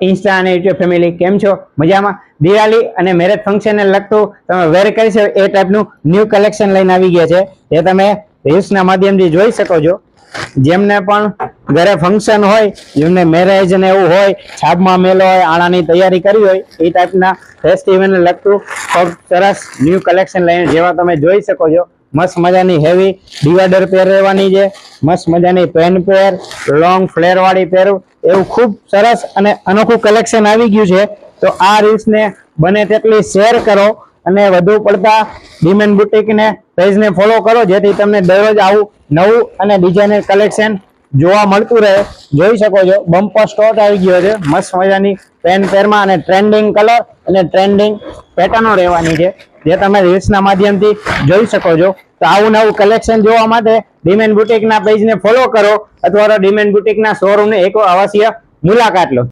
Insta અને YouTube family કેમ છો? મજામાં? દિવાળી અને મેરેજ ફંક્શનને લગતું તમે વેર કરી શકો એ ટાઈપનું ન્યૂ કલેક્શન લઈને આવી ગયા છે. એ તમે રીલ્સના માધ્યમથી જોઈ શકો છો. જેમને પણ ઘરે ફંક્શન હોય, જેમને મેરેજ ને એવું હોય, છાપમાં મેલો હોય, આણાની તૈયારી કરી હોય, એ ટાઈપના ફેસ્ટિવલને લગતું ખૂબ સરસ ન્યૂ કલેક્શન લઈને જેવા તમે જોઈ શકો છો. મસ્ત મજાની હેવી ડિવાઈડર પેર રહેવાની છે. મસ્ત મજાની પેન પેર, લોંગ ફ્લેર વાળી પહેરું, એવું ખૂબ સરસ અને અનોખું કલેક્શન આવી ગયું છે. તો આ રીલ્સને બને તેટલી શેર કરો અને વધુ પડતા ડિમેન બુટીકને પેજને ફોલો કરો, જેથી તમને દરરોજ આવું નવું અને ડિઝાઇનર કલેક્શન જોવા મળતું રહે. જોઈ શકો છો બમ્પર સ્ટોક આવી ગયો છે. મસ્ત મજાની પેન પેરમાં અને ટ્રેન્ડિંગ કલર અને ટ્રેન્ડિંગ પેટર્નો રહેવાની છે, જે તમે રીલ્સના માધ્યમથી જોઈ શકો છો. તો આવું નવું કલેક્શન જોવા માટે ડિમેન બુટીકના પેજને ફોલો કરો અથવા તો ડિમેન બુટીકના શોરૂમને એક અવશ્ય મુલાકાત લો.